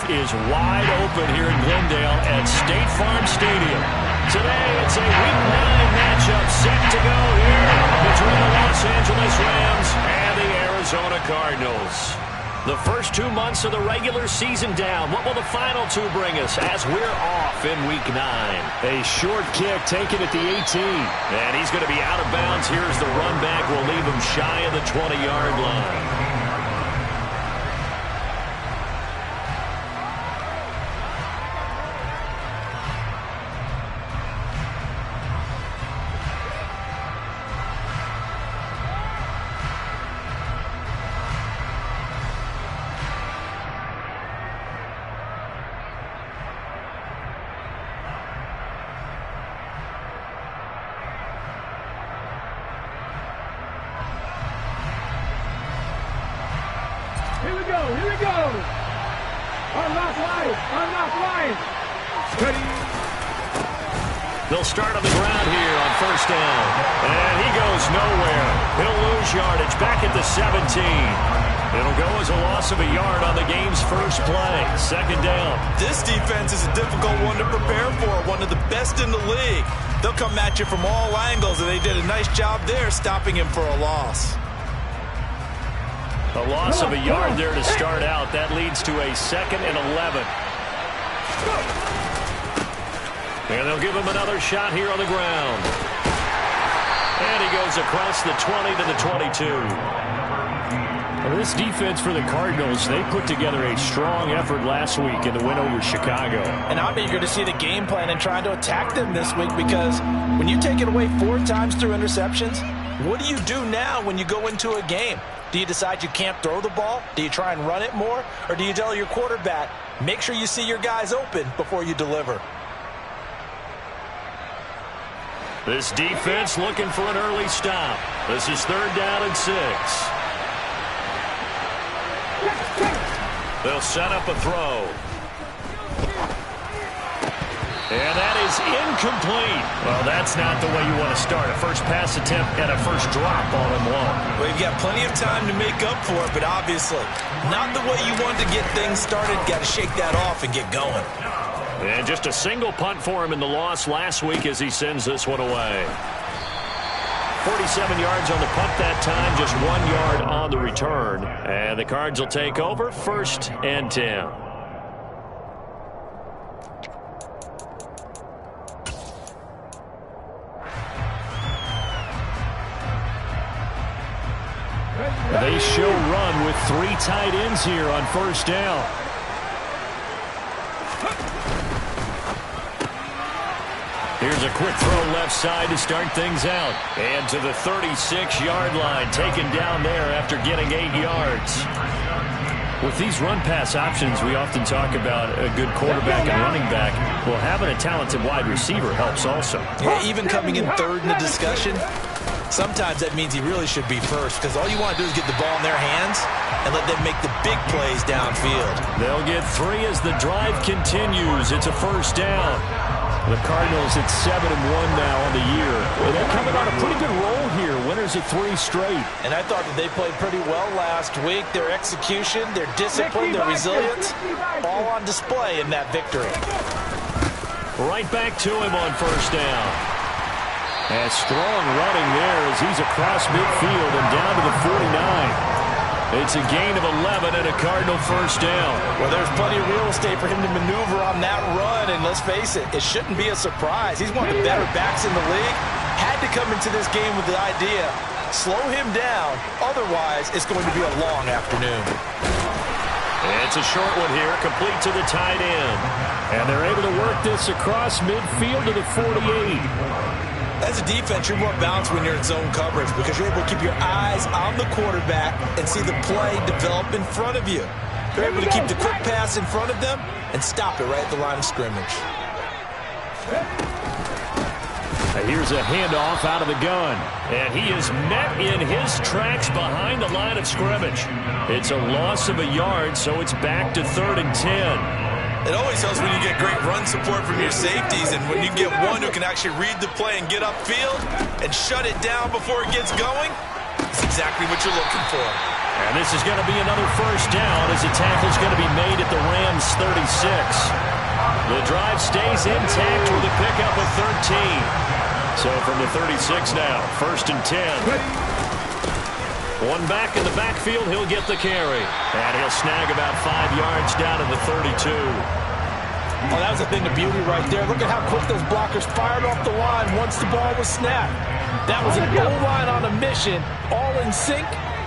is wide open here in Glendale at State Farm Stadium. Today, it's a Week 9 matchup set to go here between the Los Angeles Rams and the Arizona Cardinals. The first 2 months of the regular season down. What will the final two bring us as we're off in Week 9? A short kick taken at the 18. And he's going to be out of bounds. Here's the run back. We'll leave him shy of the 20-yard line. Here we go. Unlock line. Ready. They'll start on the ground here on first down. And he goes nowhere. He'll lose yardage back at the 17. It'll go as a loss of a yard on the game's first play. Second down. This defense is a difficult one to prepare for, one of the best in the league. They'll come at you from all angles, and they did a nice job there stopping him for a loss. A loss of a yard there to start out. That leads to a 2nd and 11. And they'll give him another shot here on the ground. And he goes across the 20 to the 22. Well, this defense for the Cardinals, they put together a strong effort last week in the win over Chicago. And I'm eager to see the game plan and trying to attack them this week, because when you take it away 4 times through interceptions, what do you do now when you go into a game? Do you decide you can't throw the ball? Do you try and run it more? Or do you tell your quarterback, make sure you see your guys open before you deliver? This defense looking for an early stop. This is 3rd down and 6. They'll set up a throw. And that is incomplete. Well, that's not the way you want to start. A first pass attempt and a first drop all in one. Well, you've got plenty of time to make up for it, but obviously not the way you want to get things started. Got to shake that off and get going. And just a single punt for him in the loss last week as he sends this one away. 47 yards on the punt that time, just 1 yard on the return. And the Cards will take over, 1st and 10. They show run with 3 tight ends here on first down. Here's a quick throw left side to start things out. And to the 36-yard line, taken down there after getting 8 yards. With these run-pass options, we often talk about a good quarterback and running back. Well, having a talented wide receiver helps also. Yeah, even coming in 3rd in the discussion, sometimes that means he really should be first, because all you want to do is get the ball in their hands and let them make the big plays downfield. They'll get 3 as the drive continues. It's a first down. The Cardinals at 7-1 now on the year. Well, they're coming on a pretty good roll here. Winners of 3 straight. And I thought that they played pretty well last week. Their execution, their discipline, their resilience, all on display in that victory. Right back to him on first down. And strong running there as he's across midfield and down to the 49. It's a gain of 11 and a Cardinal first down. Well, there's plenty of real estate for him to maneuver on that run, and let's face it, it shouldn't be a surprise. He's one of the better backs in the league. Had to come into this game with the idea, slow him down, otherwise it's going to be a long afternoon. It's a short one here, complete to the tight end. And they're able to work this across midfield to the 48. As a defense, you're more balanced when you're in zone coverage because you're able to keep your eyes on the quarterback and see the play develop in front of you. You're able to keep the quick pass in front of them and stop it right at the line of scrimmage. Here's a handoff out of the gun. And he is met in his tracks behind the line of scrimmage. It's a loss of a yard, so it's back to 3rd and 10. It always helps when you get great run support from your safeties, and when you get one who can actually read the play and get upfield and shut it down before it gets going, It's exactly what you're looking for. And this is going to be another first down as the tackle's going to be made at the Rams' 36. The drive stays intact with a pickup of 13. So from the 36 now, 1st and 10. One back in the backfield, he'll get the carry. And he'll snag about 5 yards down in the 32. Oh, that was a thing of beauty right there. Look at how quick those blockers fired off the line once the ball was snapped. That was an goal line on a mission, all in sync,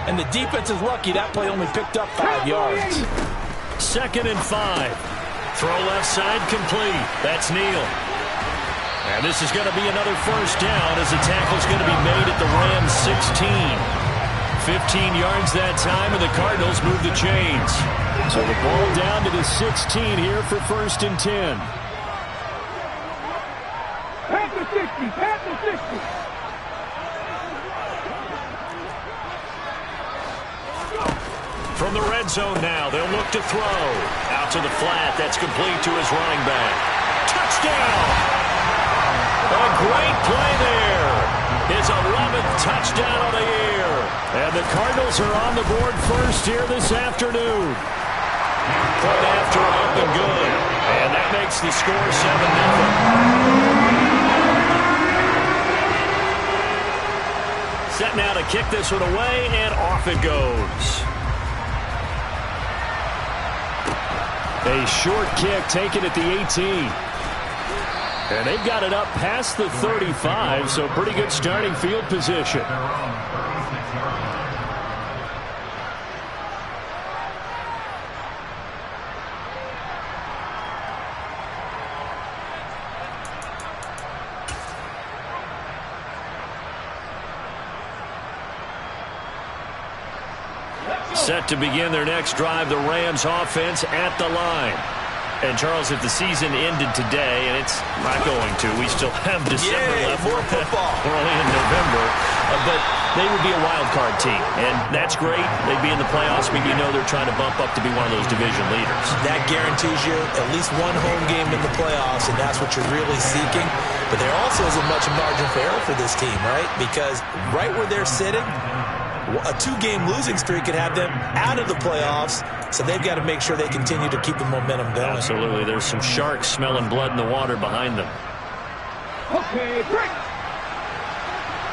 and the defense is lucky that play only picked up 5 yards. 2nd and 5. Throw left side complete. That's Neal. And this is going to be another first down as the tackle's going to be made at the Rams' 16. 15 yards that time, and the Cardinals move the chains. So the ball down to the 16 here for 1st and 10. Pass the 60, pass the 60. From the red zone now, they'll look to throw. Out to the flat, that's complete to his running back. Touchdown! A great play there. His 11th touchdown of the year. And the Cardinals are on the board first here this afternoon. Point after up and good. And that makes the score 7-0. Set now to kick this one away, and off it goes. A short kick taken at the 18. And they've got it up past the 35, so pretty good starting field position. Set to begin their next drive, the Rams offense at the line. And, Charles, if the season ended today, and it's not going to, we still have December left. More football. We're only in November. But they would be a wild card team, and that's great. They'd be in the playoffs, but you know they're trying to bump up to be one of those division leaders. That guarantees you at least one home game in the playoffs, and that's what you're really seeking. But there also isn't much margin for error for this team, right? Because right where they're sitting, a 2-game losing streak could have them out of the playoffs, so they've got to make sure they continue to keep the momentum going. Absolutely. There's some sharks smelling blood in the water behind them. Okay, break.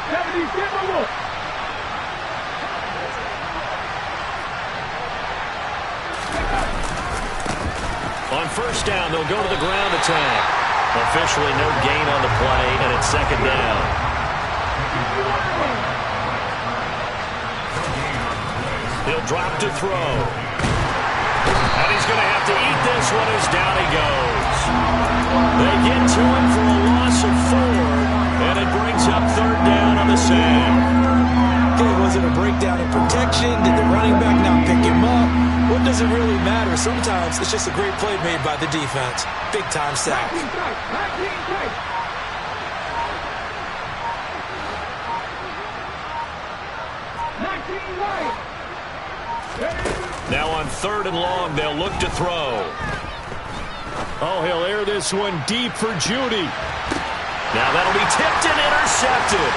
77. On first down, they'll go to the ground attack. Officially no gain on the play, and it's 2nd down. He'll drop to throw. And he's going to have to eat this one as down he goes. They get to him for a loss of 4, and it brings up 3rd down on the sack. Okay, was it a breakdown in protection? Did the running back not pick him up? What does it really matter? Sometimes it's just a great play made by the defense. Big-time sack. 19 tight. Now on 3rd and long, they'll look to throw. Oh, he'll air this one deep for Judy. Now that'll be tipped and intercepted.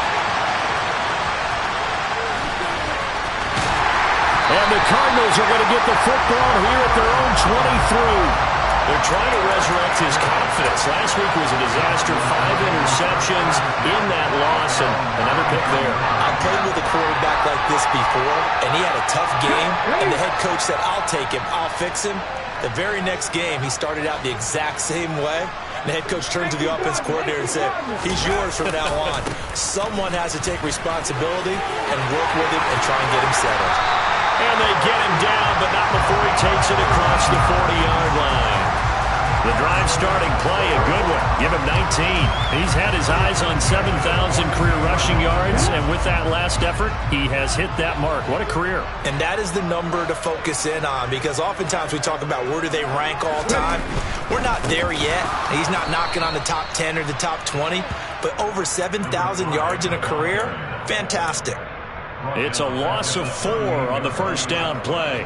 And the Cardinals are going to get the football here at their own 23. They're trying to resurrect his confidence. Last week was a disaster. 5 interceptions in that loss, and another pick there. I've played with a quarterback like this before, and he had a tough game, and the head coach said, I'll take him, I'll fix him. The very next game, he started out the exact same way. The head coach turned to the offense coordinator and said, he's yours from now on. Someone has to take responsibility and work with him and try and get him settled. And they get him down, but not before he takes it across the 40-yard line. The drive starting play, a good one. Give him 19. He's had his eyes on 7,000 career rushing yards, and with that last effort, he has hit that mark. What a career. And that is the number to focus in on, because oftentimes we talk about where do they rank all time. We're not there yet. He's not knocking on the top 10 or the top 20, but over 7,000 yards in a career, fantastic. It's a loss of 4 on the first down play.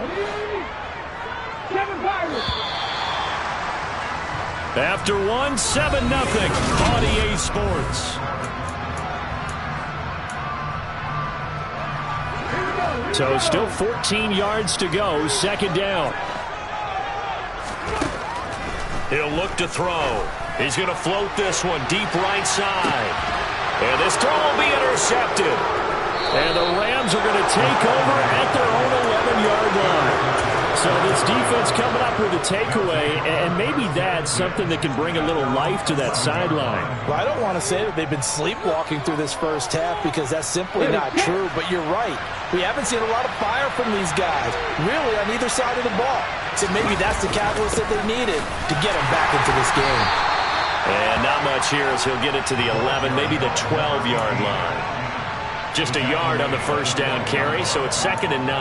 After 1, 7-0 on EA Sports. So still 14 yards to go, second down. He'll look to throw. He's going to float this one deep right side. And this throw will be intercepted. And the Rams are going to take over at their own 11-yard line. So this defense coming up with a takeaway, and maybe that's something that can bring a little life to that sideline. Well, I don't want to say that they've been sleepwalking through this first half because that's simply not true, but you're right. We haven't seen a lot of fire from these guys, really, on either side of the ball. So maybe that's the catalyst that they needed to get them back into this game. And not much here as he'll get it to the 11, maybe the 12-yard line. Just a yard on the first down carry, so it's 2nd and 9.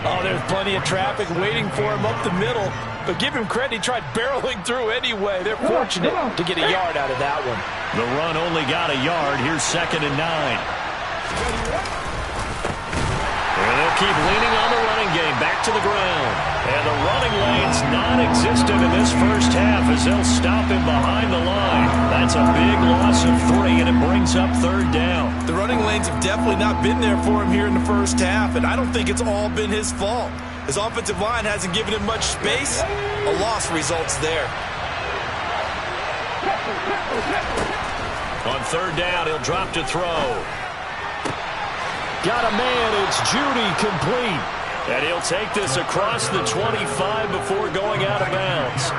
Oh, there's plenty of traffic waiting for him up the middle. But give him credit, he tried barreling through anyway. They're fortunate to get a yard out of that one. The run only got a yard. Here's 2nd and 9. And they'll keep leaning on the running game. Back to the ground. And the running lane's non-existent in this first half as they'll stop him behind the line. That's a big loss of 3, and it brings up 3rd down. The running lanes have definitely not been there for him here in the first half, and I don't think it's all been his fault. His offensive line hasn't given him much space. A loss results there. On 3rd down, he'll drop to throw. Got a man, it's Judy, complete. And he'll take this across the 25 before going out of bounds.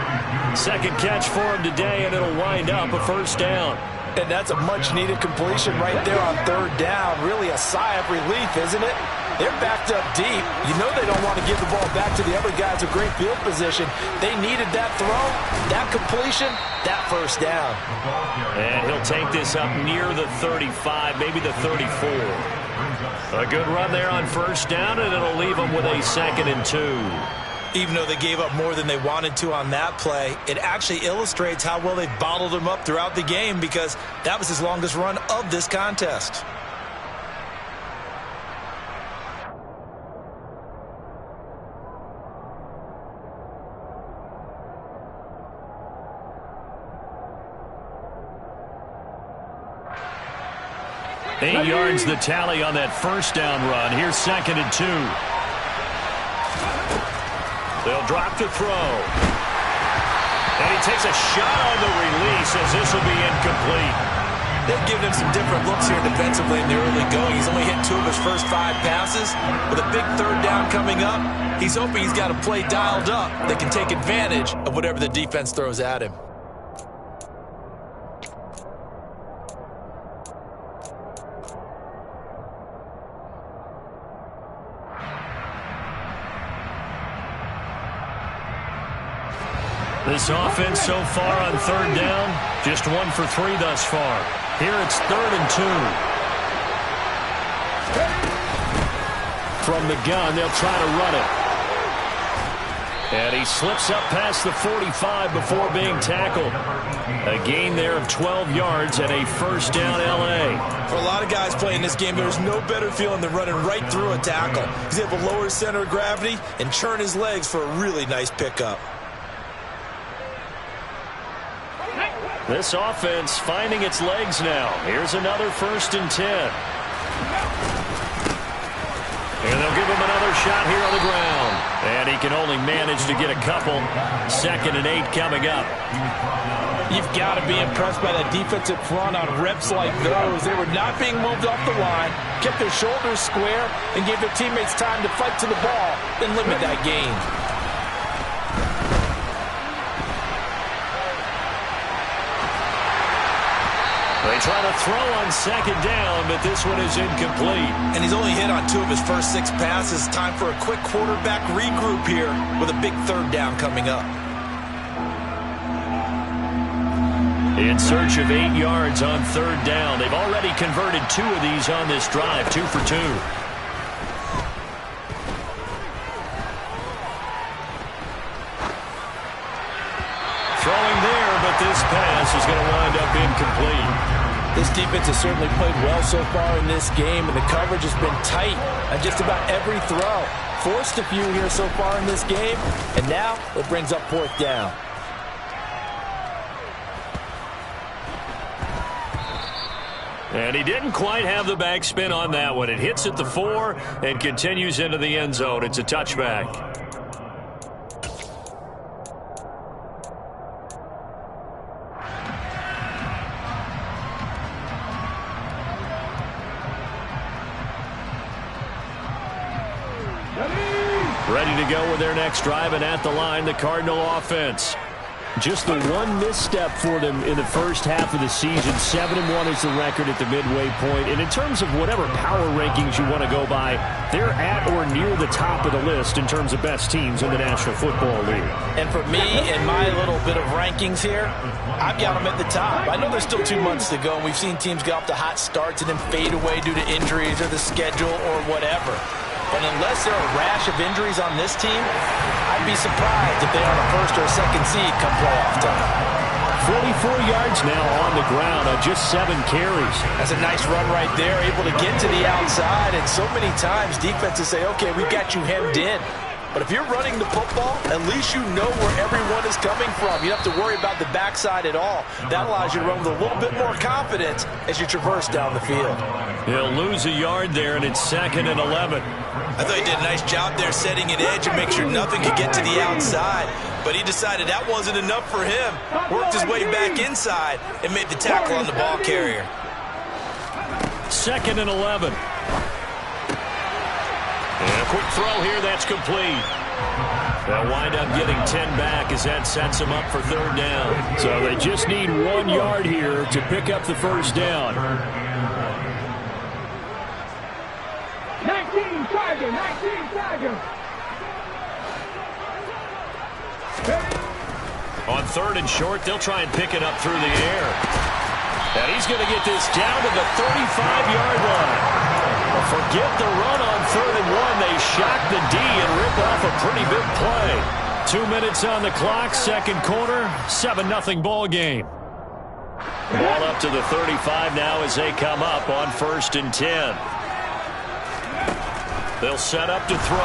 Second catch for him today, and it'll wind up a first down. And that's a much-needed completion right there on 3rd down. Really a sigh of relief, isn't it? They're backed up deep. You know they don't want to give the ball back to the other guys with great field position. They needed that throw, that completion, that first down. And he'll take this up near the 35, maybe the 34. A good run there on first down, and it'll leave them with a 2nd and 2. Even though they gave up more than they wanted to on that play, it actually illustrates how well they bottled him up throughout the game because that was his longest run of this contest. Eight yards the tally on that first down run. Here's 2nd and 2. They'll drop to throw. And he takes a shot on the release as this will be incomplete. They've given him some different looks here defensively in the early going. He's only hit 2 of his first 5 passes. With a big 3rd down coming up, he's hoping he's got a play dialed up that can take advantage of whatever the defense throws at him. This offense so far on 3rd down, just 1 for 3 thus far. Here it's 3rd and 2. From the gun, they'll try to run it. And he slips up past the 45 before being tackled. A gain there of 12 yards and a first down L.A. For a lot of guys playing this game, there's no better feeling than running right through a tackle. He's able to lower his center of gravity and churn his legs for a really nice pickup. This offense finding its legs now. Here's another 1st and 10. And they'll give him another shot here on the ground. And he can only manage to get a couple. 2nd and 8 coming up. You've got to be impressed by that defensive front on reps like those. They were not being moved off the line, kept their shoulders square, and gave their teammates time to fight to the ball, then limit that gain. They try to throw on 2nd down, but this one is incomplete. And he's only hit on 2 of his first 6 passes. Time for a quick quarterback regroup here with a big 3rd down coming up. In search of 8 yards on 3rd down. They've already converted 2 of these on this drive, 2 for 2. Throwing there, but this pass is going to wind up incomplete. This defense has certainly played well so far in this game, and the coverage has been tight on just about every throw. Forced a few here so far in this game, and now it brings up 4th down. And he didn't quite have the backspin on that one. It hits at the 4 and continues into the end zone. It's a touchback. Ready to go with their next drive, and at the line, the Cardinal offense. Just the one misstep for them in the first half of the season. 7-1 is the record at the midway point. And in terms of whatever power rankings you want to go by, they're at or near the top of the list in terms of best teams in the National Football League. And for me, in my little bit of rankings here, I've got them at the top. I know there's still 2 months to go, and we've seen teams get off to hot starts and then fade away due to injuries or the schedule or whatever. But unless there are a rash of injuries on this team, I'd be surprised if they are the first or second seed come playoff time. 44 yards now on the ground on just 7 carries. That's a nice run right there, able to get to the outside. And so many times defenses say, okay, we've got you hemmed in. But if you're running the football, at least you know where everyone is coming from. You don't have to worry about the backside at all. That allows you to run with a little bit more confidence as you traverse down the field. He'll lose a yard there, and it's 2nd and 11. I thought he did a nice job there setting an edge and make sure nothing could get to the outside. But he decided that wasn't enough for him. Worked his way back inside and made the tackle on the ball carrier. 2nd and 11. And a quick throw here, that's complete. They'll wind up getting 10 back as that sets them up for 3rd down. So they just need 1 yard here to pick up the first down. 19 Tiger, 19 Tiger. On 3rd and short, they'll try and pick it up through the air. And he's going to get this down to the 35-yard line. Forget the run on 3rd and 1. They shock the D and rip off a pretty big play. 2 minutes on the clock, 2nd quarter, 7-0 ball game. Ball up to the 35 now as they come up on 1st and 10. They'll set up to throw.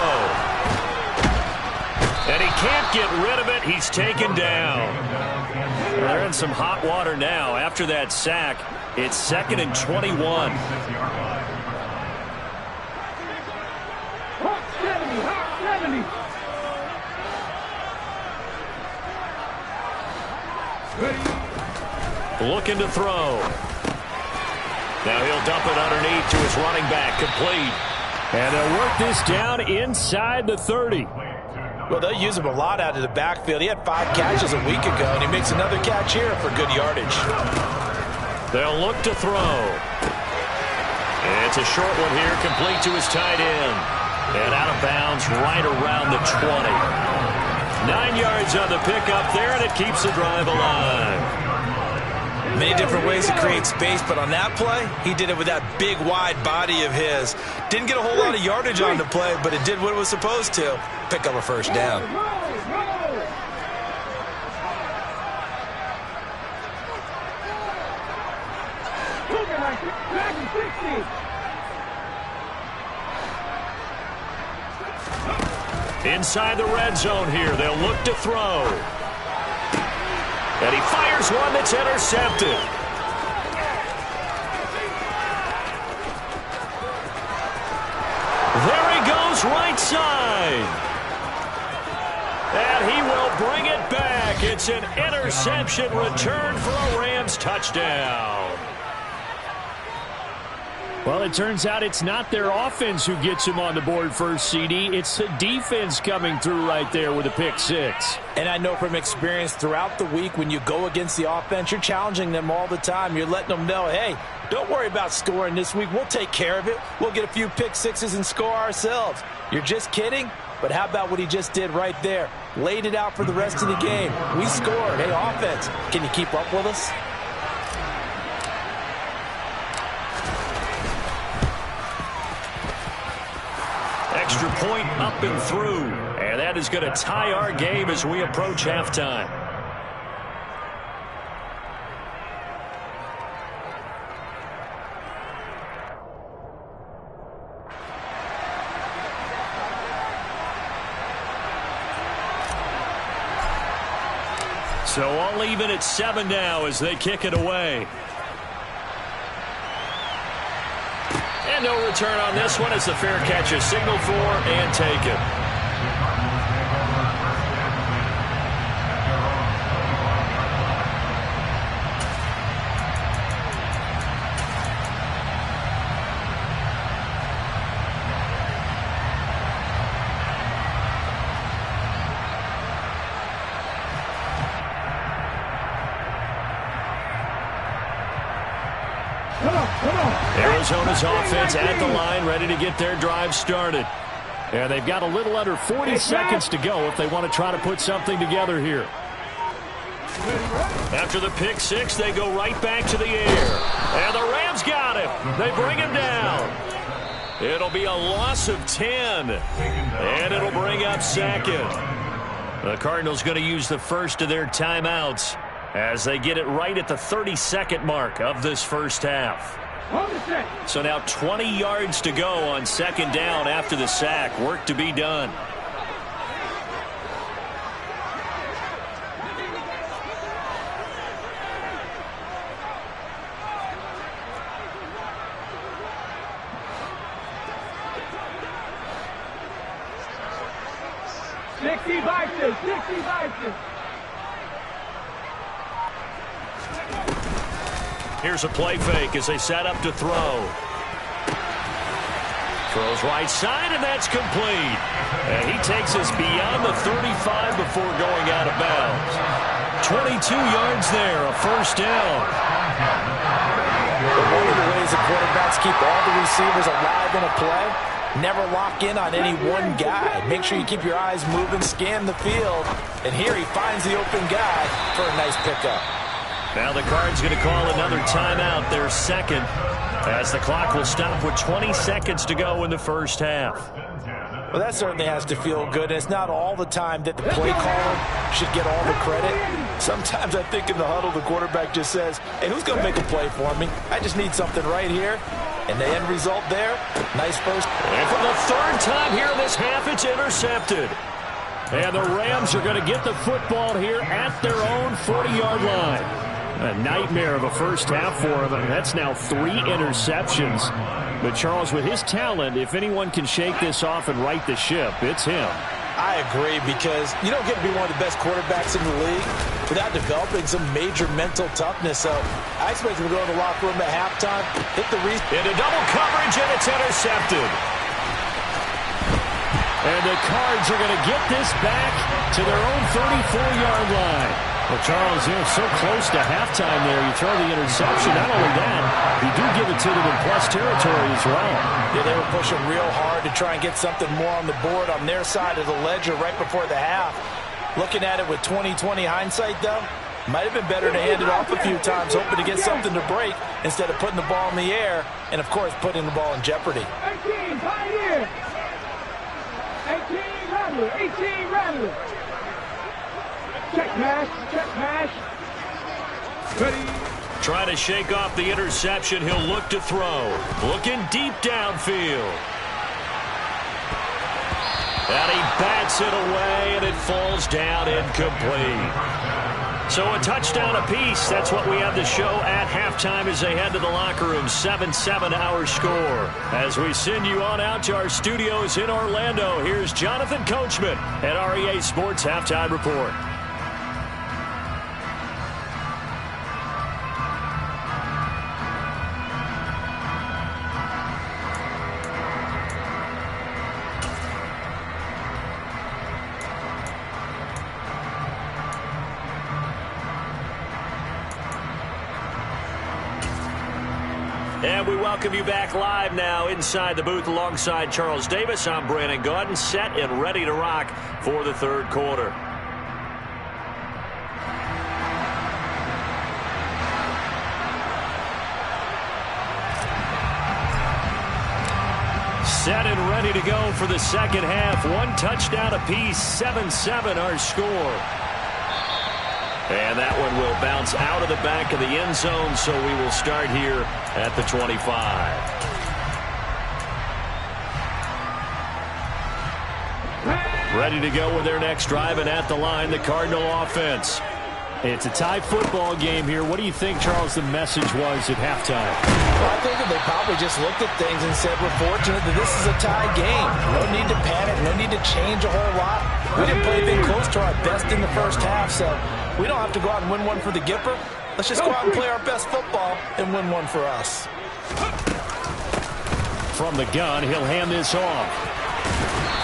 And he can't get rid of it. He's taken down. They're in some hot water now. After that sack, it's 2nd and 21. Hot 70, hot 70. Looking to throw. Now he'll dump it underneath to his running back, complete. And they'll work this down inside the 30. Well, they'll use him a lot out of the backfield. He had 5 catches a week ago, and he makes another catch here for good yardage. They'll look to throw. It's a short one here, complete to his tight end. And out of bounds right around the 20. 9 yards on the pickup there, and it keeps the drive alive. Many different ways to create space, but on that play, he did it with that big, wide body of his. Didn't get a whole lot of yardage on the play, but it did what it was supposed to. Pick up a first down. Inside the red zone here, they'll look to throw. And he fires one that's intercepted. There he goes, right side. And he will bring it back. It's an interception return for a Rams touchdown. Well, it turns out it's not their offense who gets him on the board first, CD. It's the defense coming through right there with a pick 6. And I know from experience throughout the week, when you go against the offense, you're challenging them all the time. You're letting them know, hey, don't worry about scoring this week. We'll take care of it. We'll get a few pick 6s and score ourselves. You're just kidding? But how about what he just did right there? Laid it out for the rest of the game. We scored. Hey, offense, can you keep up with us? Extra point up and through. And that is going to tie our game as we approach halftime. So all even at 7 now as they kick it away. And no return on this one as the fair catch is signaled for and taken. Arizona's offense at the line, ready to get their drive started. And they've got a little under 40 seconds to go if they want to try to put something together here. After the pick six, they go right back to the air. And the Rams got him. They bring him down. It'll be a loss of 10. And it'll bring up second. The Cardinals going to use the first of their timeouts as they get it right at the 30-second mark of this first half. So now 20 yards to go on second down after the sack. Work to be done. Here's a play fake as they set up to throw. Throws right side, and that's complete. And he takes us beyond the 35 before going out of bounds. 22 yards there, a first down. One of the ways the quarterbacks keep all the receivers alive in a play, never lock in on any one guy. Make sure you keep your eyes moving, scan the field. And here he finds the open guy for a nice pickup. Now the Cards going to call another timeout, their second, as the clock will stop with 20 seconds to go in the first half. Well, that certainly has to feel good. And it's not all the time that the play caller should get all the credit. Sometimes I think in the huddle, the quarterback just says, hey, who's going to make a play for me? I just need something right here. And the end result there, nice first. And for the third time here in this half, it's intercepted. And the Rams are going to get the football here at their own 40-yard line. A nightmare of a first half for him. That's now 3 interceptions. But Charles, with his talent, if anyone can shake this off and right the ship, it's him. I agree, because you don't get to be one of the best quarterbacks in the league without developing some major mental toughness. So I expect him to go to the locker room at halftime, hit the into double coverage, and it's intercepted. And the Cards are going to get this back to their own 34-yard line. Well, Charles, so close to halftime there. You throw the interception. Not only that, you do give it to them in plus territory as well. Yeah, they were pushing real hard to try and get something more on the board on their side of the ledger right before the half. Looking at it with 20/20 hindsight, though, might have been better to hand it off a few times, hoping to get something to break instead of putting the ball in the air and, of course, putting the ball in jeopardy. 18, Pioneer! 18, Rattler! 18, Rattler! Check mash. Ready. Trying to shake off the interception. He'll look to throw. Looking deep downfield. And he bats it away, and it falls down incomplete. So a touchdown apiece. That's what we have to show at halftime as they head to the locker room. 7-7 our score. As we send you on out to our studios in Orlando, here's Jonathan Coachman at REA Sports Halftime Report. And we welcome you back live now inside the booth alongside Charles Davis. I'm Brandon Gaudin, set and ready to rock for the third quarter. Set and ready to go for the second half. 1 touchdown apiece, 7-7 our score. And that one will bounce out of the back of the end zone, so we will start here at the 25. Ready to go with their next drive, and at the line, the Cardinal offense. It's a tie football game here. What do you think, Charles, the message was at halftime? Well, I think that they probably just looked at things and said, we're fortunate that this is a tie game. No need to panic. No need to change a whole lot. We didn't play anything close to our best in the first half, so we don't have to go out and win one for the Gipper. Let's just go out and play our best football and win one for us. From the gun, he'll hand this off.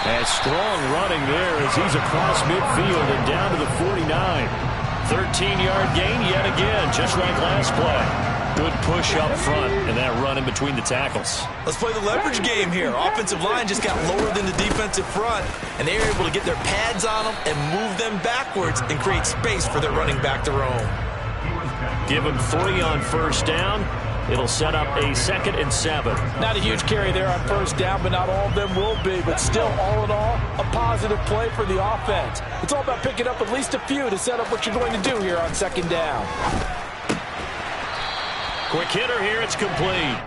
A strong running there as he's across midfield and down to the 49. 13-yard gain yet again, just like last play. Good push up front and that run in between the tackles. Let's play the leverage game here. Offensive line just got lower than the defensive front, and they were able to get their pads on them and move them backwards and create space for their running back to roam. Give him 3 on first down. It'll set up a 2nd and 7. Not a huge carry there on first down, but not all of them will be. But still, all in all, a positive play for the offense. It's all about picking up at least a few to set up what you're going to do here on 2nd down. Quick hitter here, it's complete.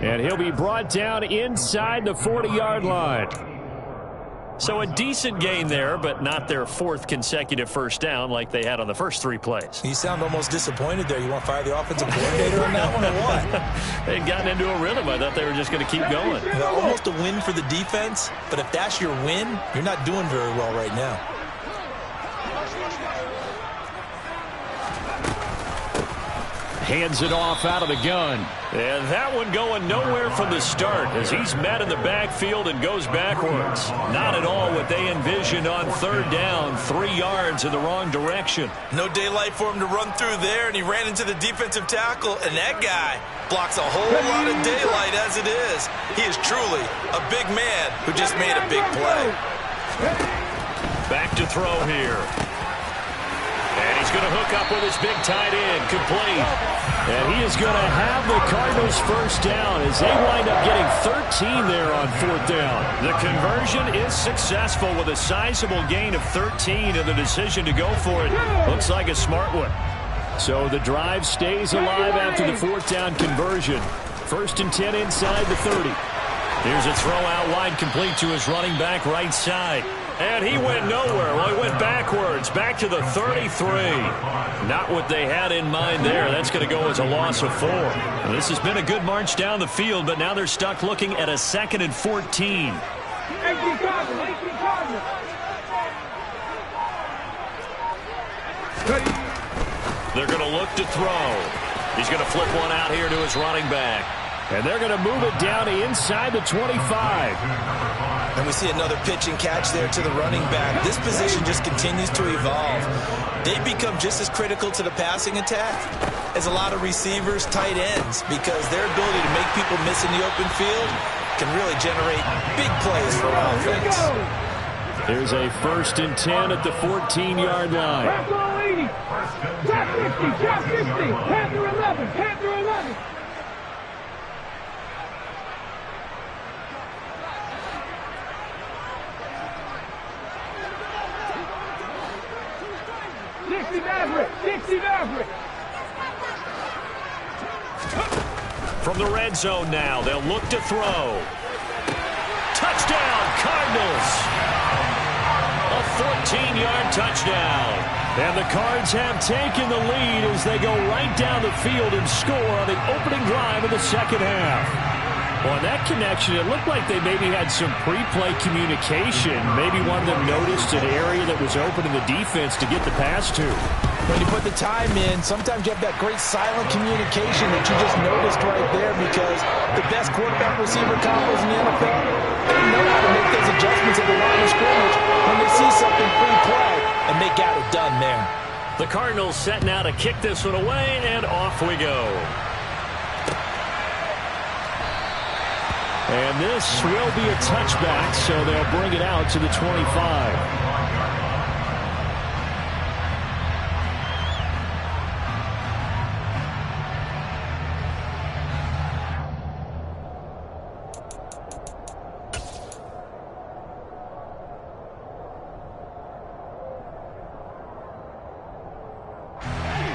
And he'll be brought down inside the 40-yard line. So a decent gain there, but not their 4th consecutive first down like they had on the first 3 plays. You sound almost disappointed there. You want to fire the offensive coordinator on that one or what? They'd gotten into a rhythm. I thought they were just going to keep going. Well, almost a win for the defense, but if that's your win, you're not doing very well right now. Hands it off out of the gun. And that one going nowhere from the start as he's met in the backfield and goes backwards. Not at all what they envisioned on 3rd down. 3 yards in the wrong direction. No daylight for him to run through there, and he ran into the defensive tackle, and that guy blocks a whole lot of daylight as it is. He is truly a big man who just made a big play. Back to throw here. And he's going to hook up with his big tight end, complete. And he is going to have the Cardinals first down as they wind up getting 13 there on 4th down. The conversion is successful with a sizable gain of 13 and the decision to go for it looks like a smart one. So the drive stays alive after the 4th down conversion. 1st and 10 inside the 30. Here's a throw out wide complete to his running back right side. And he went nowhere. Well, he went backwards, back to the 33. Not what they had in mind there. That's going to go as a loss of 4. And this has been a good march down the field, but now they're stuck looking at a 2nd and 14. 18 Cardinals, 18 Cardinals. They're going to look to throw. He's going to flip one out here to his running back. And they're going to move it down to inside the 25. And we see another pitch and catch there to the running back. This position just continues to evolve. They become just as critical to the passing attack as a lot of receivers, tight ends, because their ability to make people miss in the open field can really generate big plays for offense. Here's a 1st and 10 at the 14-yard line. Panther 80. Top 50, top 50. Panther 11, Panther 11. From the red zone now, they'll look to throw. Touchdown, Cardinals! A 14-yard touchdown. And the Cards have taken the lead as they go right down the field and score on the opening drive of the 2nd half. On that connection, it looked like they maybe had some pre-play communication. Maybe one of them noticed an area that was open in the defense to get the pass to. When you put the time in, sometimes you have that great silent communication that you just noticed right there, because the best quarterback receiver combos in the NFL, they know how to make those adjustments at the line of scrimmage when they see something pre-play, and they got it done there. The Cardinals set now to kick this one away, and off we go. And this will be a touchback, so they'll bring it out to the 25.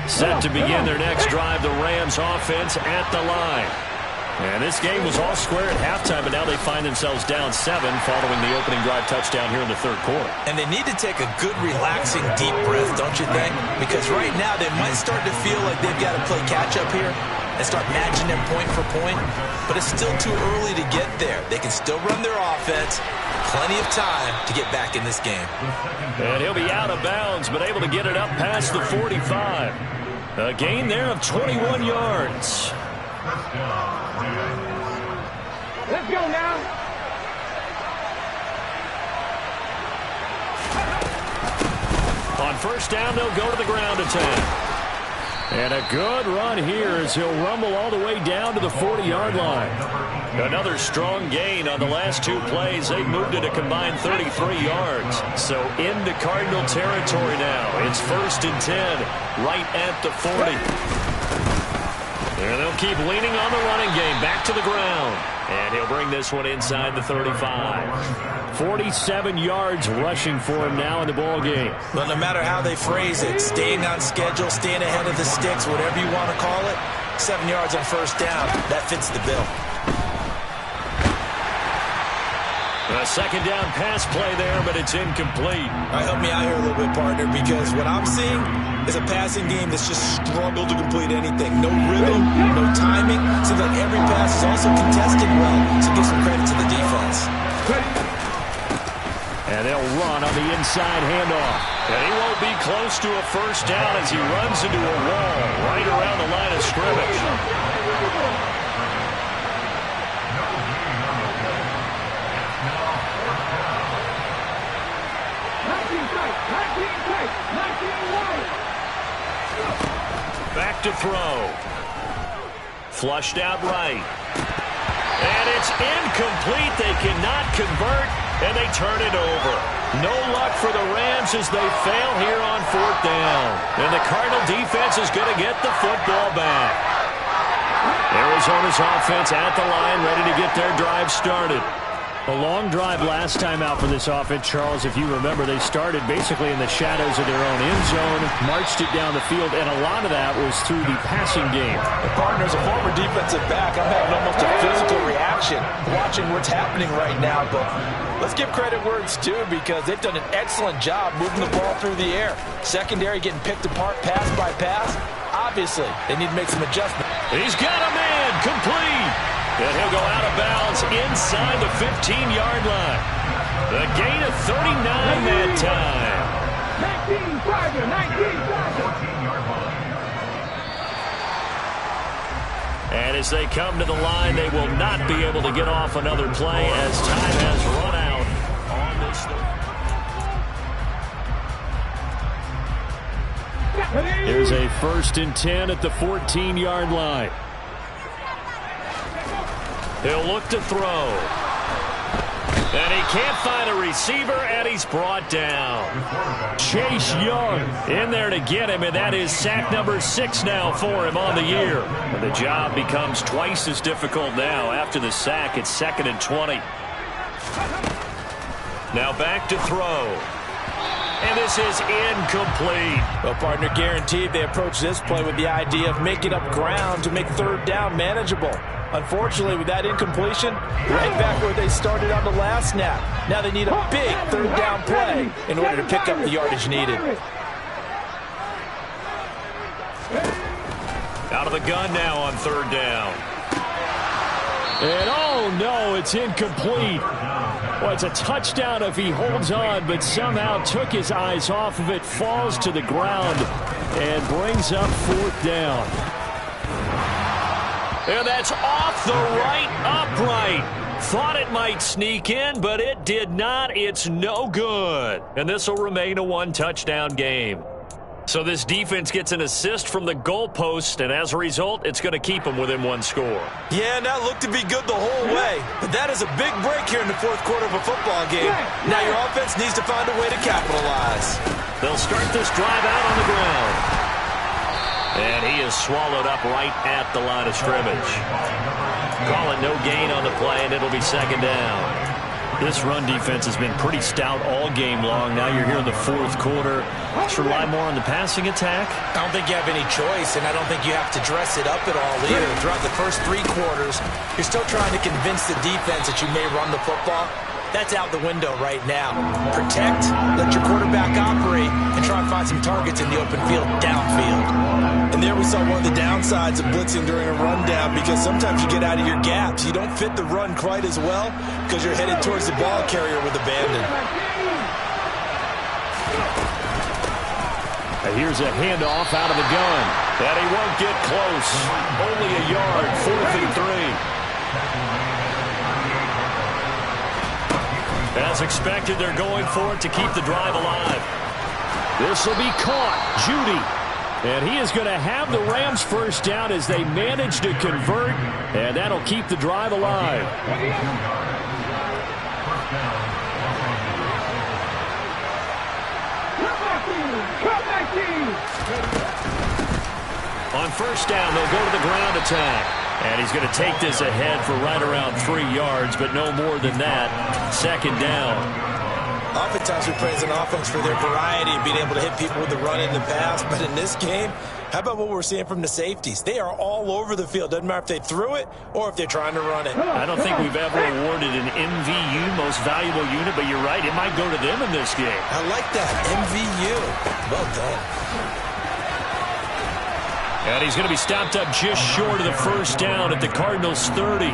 Set to begin their next drive, the Rams offense at the line. And this game was all square at halftime, but now they find themselves down 7 following the opening drive touchdown here in the third quarter. And they need to take a good, relaxing, deep breath, don't you think? Because right now they might start to feel like they've got to play catch-up here and start matching them point for point. But it's still too early to get there. They can still run their offense. Plenty of time to get back in this game. And he'll be out of bounds, but able to get it up past the 45. A gain there of 21 yards. Let's go now. On first down, they'll go to the ground attack. And a good run here as he'll rumble all the way down to the 40-yard line. Another strong gain on the last 2 plays. They moved it a combined 33 yards. So into Cardinal territory now. It's 1st and 10, right at the 40. And they'll keep leaning on the running game. Back to the ground. And he'll bring this one inside the 35. 47 yards rushing for him now in the ball game. But no matter how they phrase it, staying on schedule, staying ahead of the sticks, whatever you want to call it, 7 yards on first down, that fits the bill. A second down pass play there, but it's incomplete. All right, help me out here a little bit, partner, because what I'm seeing is a passing game that's just struggled to complete anything. No rhythm, no timing. Seems like every pass is also contested well, so give some credit to the defense. And they'll run on the inside handoff. And he won't be close to a first down as he runs into a wall right around the line of scrimmage. Back to throw. Flushed out right. And it's incomplete. They cannot convert, and they turn it over. No luck for the Rams as they fail here on 4th down. And the Cardinal defense is going to get the football back. Arizona's offense at the line, ready to get their drive started. A long drive last time out for this offense, Charles. If you remember, they started basically in the shadows of their own end zone, marched it down the field, and a lot of that was through the passing game. The partner, as a former defensive back, I'm having almost a physical reaction watching what's happening right now. But let's give credit where it's due, because they've done an excellent job moving the ball through the air. Secondary getting picked apart pass by pass. Obviously, they need to make some adjustments. He's got a man, complete. And he'll go out of bounds inside the 15-yard line. The gain of 39 that time. 19-5, 19-5. And as they come to the line, they will not be able to get off another play as time has run out on this. There's a 1st and 10 at the 14-yard line. He'll look to throw. And he can't find a receiver, and he's brought down. Chase Young in there to get him, and that is sack number 6 now for him on the year. And the job becomes twice as difficult now. After the sack, it's 2nd and 20. Now back to throw. And this is incomplete. Well, partner, guaranteed they approach this play with the idea of making up ground to make 3rd down manageable. Unfortunately, with that incompletion, right back where they started on the last snap. Now they need a big 3rd down play in order to pick up the yardage needed. Out of the gun now on 3rd down. And oh no, it's incomplete. Well, it's a touchdown if he holds on, but somehow took his eyes off of it, falls to the ground, and brings up 4th down. And that's off the right upright. Thought it might sneak in, but it did not. It's no good. And this will remain a 1-touchdown game. So this defense gets an assist from the goalpost, and as a result, it's going to keep them within 1 score. Yeah, and that looked to be good the whole way. But that is a big break here in the 4th quarter of a football game. Now your offense needs to find a way to capitalize. They'll start this drive out on the ground. And he is swallowed up right at the line of scrimmage. Call it no gain on the play, and it'll be 2nd down. This run defense has been pretty stout all game long. Now you're here in the fourth quarter. Let's rely more on the passing attack. I don't think you have any choice, and I don't think you have to dress it up at all either. Throughout the first 3 quarters, you're still trying to convince the defense that you may run the football. That's out the window right now. Protect, let your quarterback operate, and try and find some targets in the open field downfield. And there we saw one of the downsides of blitzing during a rundown, because sometimes you get out of your gaps. You don't fit the run quite as well because you're headed towards the ball carrier with abandon. And here's a handoff out of the gun. And he won't get close. Only a yard, 4th and 3. As expected, they're going for it to keep the drive alive. This will be caught. Judy. And he is going to have the Rams first down as they manage to convert. And that'll keep the drive alive. On first down, they'll go to the ground attack. And he's going to take this ahead for right around 3 yards, but no more than that. Second down. Oftentimes we praise an offense for their variety and being able to hit people with the run in the pass. But in this game, how about what we're seeing from the safeties? They are all over the field. Doesn't matter if they threw it or if they're trying to run it. I don't think we've ever awarded an MVU, most valuable unit, but you're right. It might go to them in this game. I like that. MVU. Well done. And he's going to be stopped up just short of the first down at the Cardinals' 30.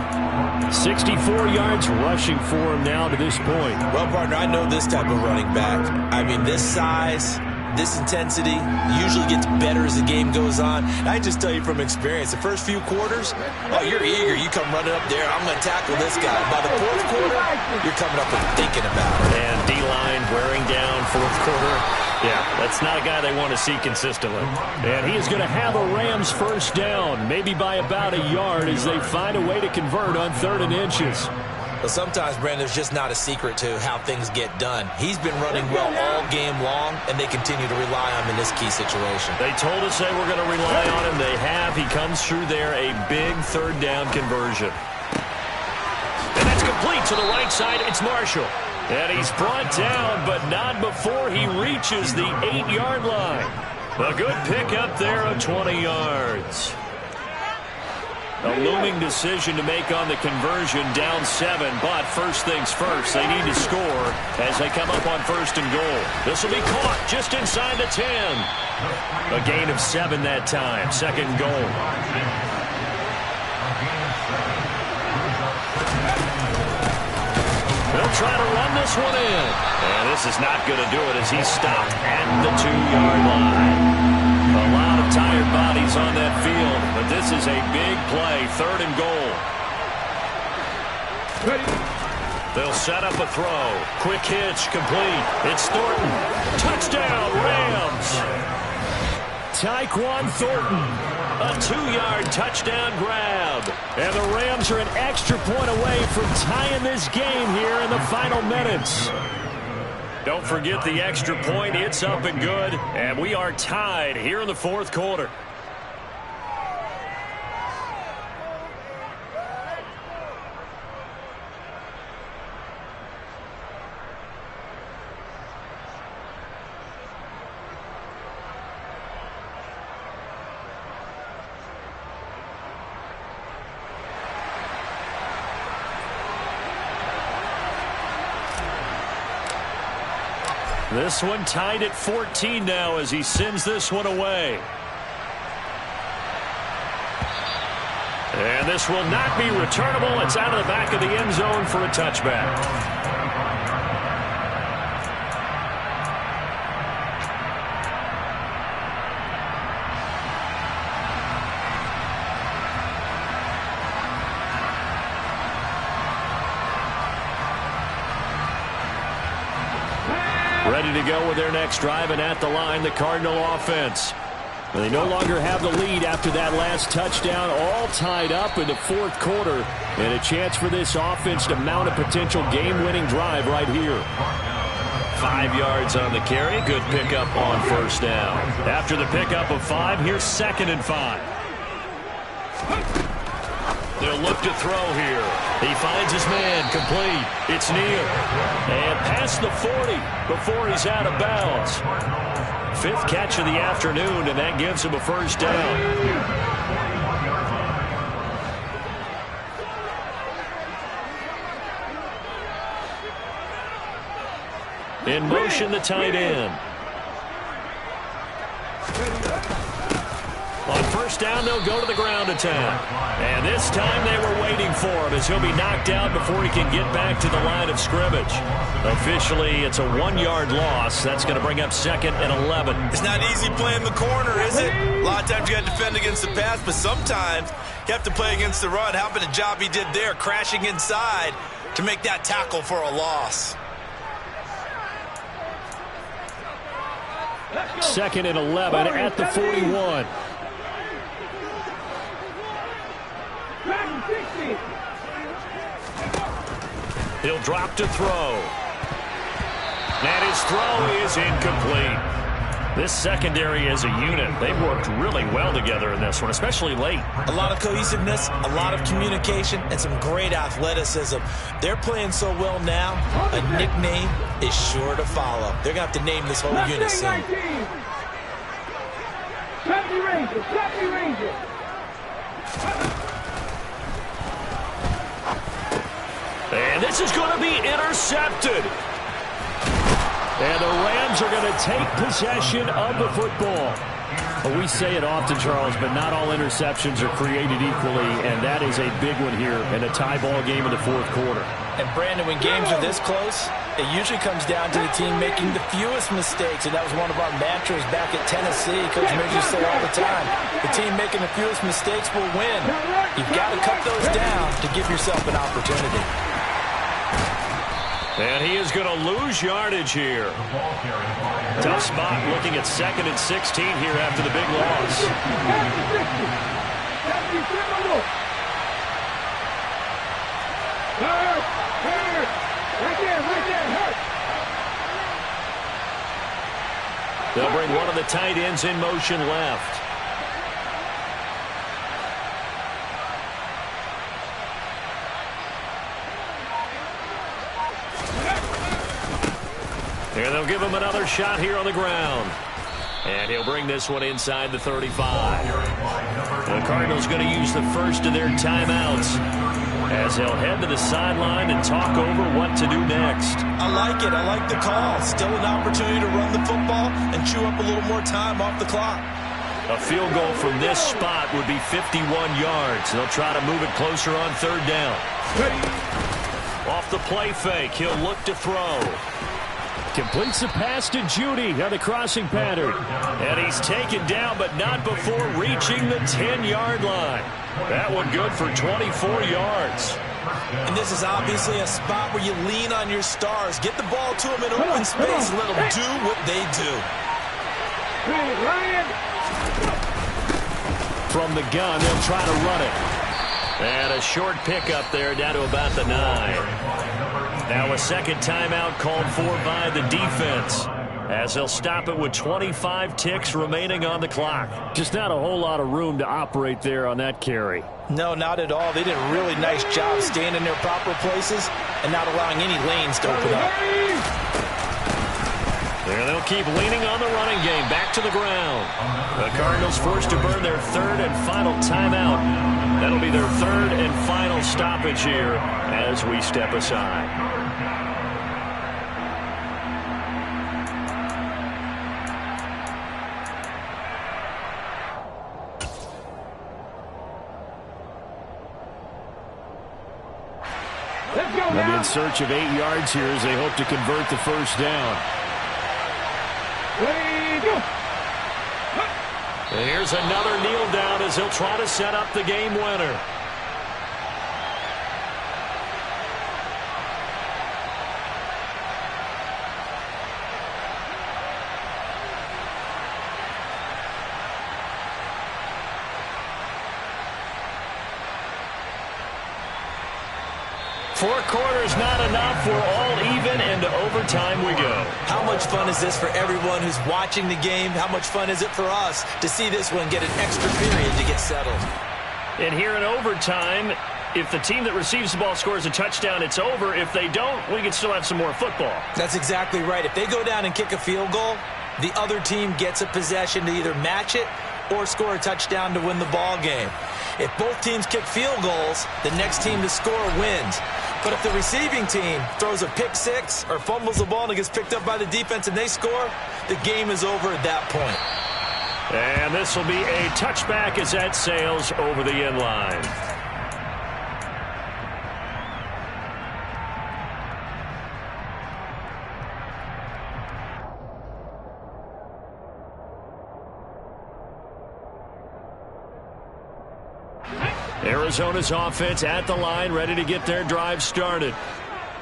64 yards rushing for him now to this point. Well, partner, I know this type of running back. I mean, this size, this intensity usually gets better as the game goes on. I just tell you from experience, the first few quarters, oh, you're eager. You come running up there, I'm going to tackle this guy. By the fourth quarter, you're coming up and thinking about it. And D-line wearing down fourth quarter. Yeah, that's not a guy they want to see consistently. And he is going to have a Rams first down, maybe by about a yard as they find a way to convert on 3rd and inches. Well, sometimes, Brandon, there's just not a secret to how things get done. He's been running well all game long, and they continue to rely on him in this key situation. They told us they were going to rely on him. They have. He comes through there, a big 3rd down conversion. And that's complete to the right side. It's Marshall. And he's brought down, but not before he reaches the 8-yard line. A good pickup there of 20 yards. A looming decision to make on the conversion, down 7, but first things first, they need to score as they come up on 1st and goal. This will be caught just inside the 10. A gain of 7 that time, 2nd goal. They'll try to run this one in. And this is not going to do it as he's stopped at the 2-yard line. A lot of tired bodies on that field, but this is a big play, 3rd and goal. They'll set up a throw. Quick hitch, complete. It's Thornton. Touchdown, Rams. Tyquan Thornton. A 2-yard touchdown grab. And the Rams are an extra point away from tying this game here in the final minutes. Don't forget the extra point. It's up and good. And we are tied here in the 4th quarter. This one tied at 14 now as he sends this one away. And this will not be returnable. It's out of the back of the end zone for a touchback. Ready to go with their next drive, and at the line, the Cardinal offense. They no longer have the lead after that last touchdown, all tied up in the 4th quarter, and a chance for this offense to mount a potential game-winning drive right here. 5 yards on the carry, good pickup on first down. After the pickup of 5, here's 2nd and 5. They'll look to throw here. He finds his man, complete. It's Neal. And past the 40 before he's out of bounds. 5th catch of the afternoon, and that gives him a first down. In motion, the tight end. On first down, they'll go to the ground attack. And this time they were waiting for him as he'll be knocked out before he can get back to the line of scrimmage. Officially, it's a 1-yard loss. That's going to bring up 2nd and 11. It's not easy playing the corner, is it? A lot of times you got to defend against the pass, but sometimes you have to play against the run. How about the job he did there, crashing inside to make that tackle for a loss? 2nd and 11 at the 41. He'll drop to throw. And his throw is incomplete. This secondary as a unit, they've worked really well together in this one, especially late. A lot of cohesiveness, a lot of communication, and some great athleticism. They're playing so well now, a nickname is sure to follow. They're going to have to name this whole unit soon. And this is going to be intercepted. And the Rams are going to take possession of the football. We say it often, Charles, but not all interceptions are created equally, and that is a big one here in a tie ball game in the 4th quarter. And, Brandon, when games are this close, it usually comes down to the team making the fewest mistakes, and that was one of our mantras back at Tennessee. Coach Midge used to say all the time, the team making the fewest mistakes will win. You've got to cut those down to give yourself an opportunity. And he is going to lose yardage here. Tough spot looking at 2nd and 16 here after the big loss. They'll bring one of the tight ends in motion left. And they'll give him another shot here on the ground. And he'll bring this one inside the 35. The Cardinals going to use the first of their timeouts as they'll head to the sideline and talk over what to do next. I like it. I like the call. Still an opportunity to run the football and chew up a little more time off the clock. A field goal from this spot would be 51 yards. They'll try to move it closer on 3rd down. Off the play fake, he'll look to throw. Completes the pass to Judy on the crossing pattern. And he's taken down, but not before reaching the 10-yard line. That one good for 24 yards. And this is obviously a spot where you lean on your stars. Get the ball to them in open space and let them do what they do. From the gun, they'll try to run it. And a short pickup there down to about the 9. Now a second timeout called for by the defense as they'll stop it with 25 ticks remaining on the clock. Just not a whole lot of room to operate there on that carry. No, not at all. They did a really nice job staying in their proper places and not allowing any lanes to open up. There they'll keep leaning on the running game. Back to the ground. The Cardinals forced to burn their 3rd and final timeout. That'll be their 3rd and final stoppage here as we step aside. They'll be in search of 8 yards here as they hope to convert the first down. And here's another kneel down as he'll try to set up the game winner. Four quarters not enough. We're all even, and to overtime we go. How much fun is this for everyone who's watching the game? How much fun is it for us to see this one get an extra period to get settled? And here in overtime, if the team that receives the ball scores a touchdown, it's over. If they don't, we can still have some more football. That's exactly right. If they go down and kick a field goal, the other team gets a possession to either match it or score a touchdown to win the ball game. If both teams kick field goals, the next team to score wins. But if the receiving team throws a pick six or fumbles the ball and it gets picked up by the defense and they score, the game is over at that point. And this will be a touchback as that sails over the end line. Arizona's offense at the line, ready to get their drive started.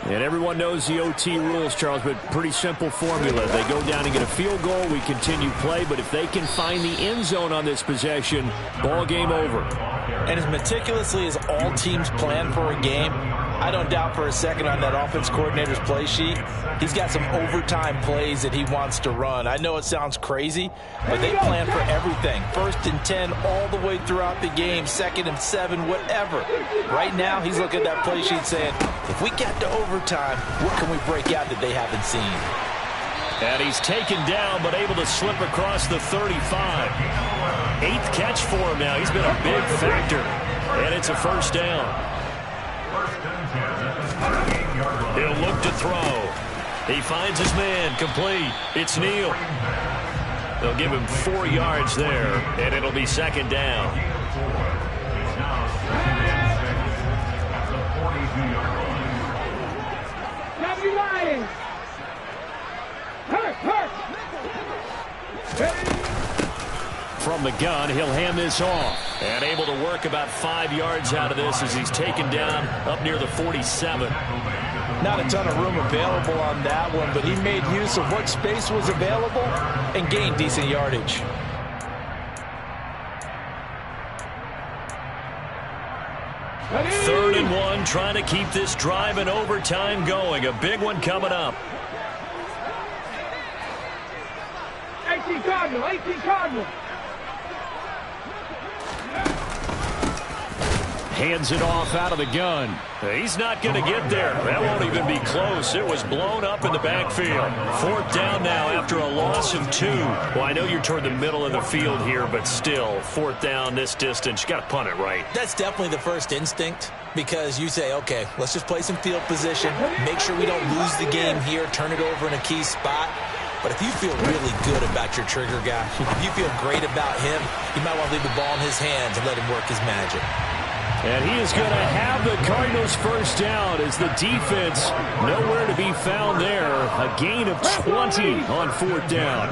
And everyone knows the OT rules, Charles, but pretty simple formula. They go down and get a field goal, we continue play, but if they can find the end zone on this possession, ball game over. And as meticulously as all teams plan for a game, I don't doubt for a second on that offense coordinator's play sheet, he's got some overtime plays that he wants to run. I know it sounds crazy, but they plan for everything. 1st and 10 all the way throughout the game, 2nd and 7, whatever. Right now, he's looking at that play sheet saying, if we get to overtime, what can we break out that they haven't seen? And he's taken down, but able to slip across the 35. 8th catch for him now. He's been a big factor. And it's a first down. He'll look to throw. He finds his man, complete. It's Neal. They'll give him 4 yards there, and it'll be 2nd down. Happy Lions! Hurt! From the gun, he'll hand this off. And able to work about 5 yards out of this as he's taken down up near the 47. Not a ton of room available on that one, but he made use of what space was available and gained decent yardage. Third and 1, trying to keep this drive in overtime going. A big one coming up. 18 Cardinal. Hands it off out of the gun. He's not going to get there. That won't even be close. It was blown up in the backfield. 4th down now after a loss of 2. Well, I know you're toward the middle of the field here, but still, 4th down this distance. You got to punt it right. That's definitely the first instinct because you say, okay, let's just play some field position, make sure we don't lose the game here, turn it over in a key spot. But if you feel really good about your trigger guy, if you feel great about him, you might want to leave the ball in his hands and let him work his magic. And he is going to have the Cardinals first down as the defense nowhere to be found there. A gain of 20 on 4th down.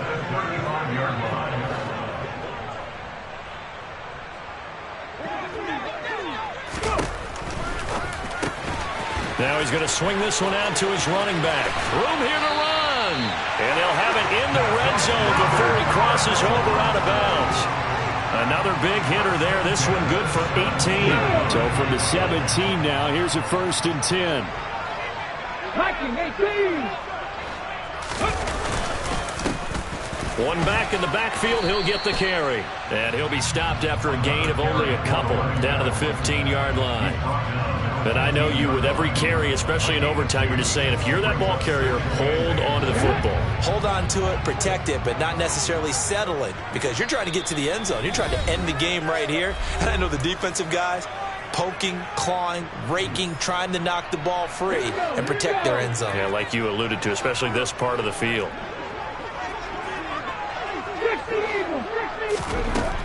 Now he's going to swing this one out to his running back. Room here to run. And they'll have it in the red zone before he crosses over out of bounds. Another big hitter there. This one good for 18. So from the 17 now, here's a 1st and 10. Hacking 18. One back in the backfield, he'll get the carry. And he'll be stopped after a gain of only a couple down to the 15-yard line. But I know you, with every carry, especially in overtime, you're just saying, if you're that ball carrier, hold on to the football. Hold on to it, protect it, but not necessarily settle it because you're trying to get to the end zone. You're trying to end the game right here. And I know the defensive guys poking, clawing, raking, trying to knock the ball free and protect their end zone. Yeah, like you alluded to, especially this part of the field.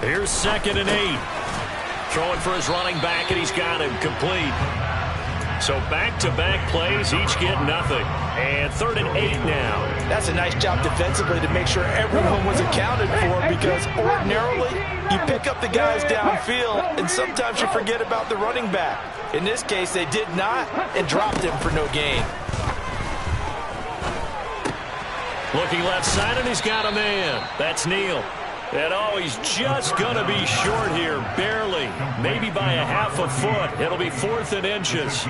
Here's 2nd and 8. Throwing for his running back, and he's got him complete. So back-to-back plays, each get nothing. And 3rd and 8 now. That's a nice job defensively to make sure everyone was accounted for because ordinarily you pick up the guys downfield and sometimes you forget about the running back. In this case, they did not and dropped him for no gain. Looking left side, and he's got a man. That's Neal. And oh, he's just going to be short here, barely, maybe by a half a foot. It'll be 4th and inches.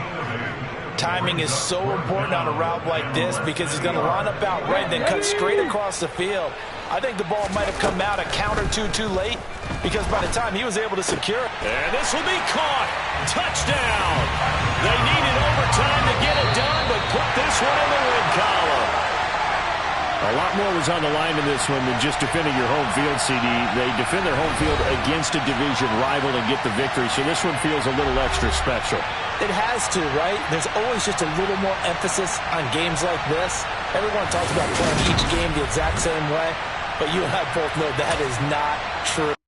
Timing is so important on a route like this because he's going to line up out right and then cut straight across the field. I think the ball might have come out a count or two too late, because by the time he was able to secure it. And this will be caught. Touchdown. They needed overtime to get it done, but put this one in the win column. A lot more was on the line in this one than just defending your home field, CD. They defend their home field against a division rival and get the victory, so this one feels a little extra special. It has to, right? There's always just a little more emphasis on games like this. Everyone talks about playing each game the exact same way, but you and I both know that is not true.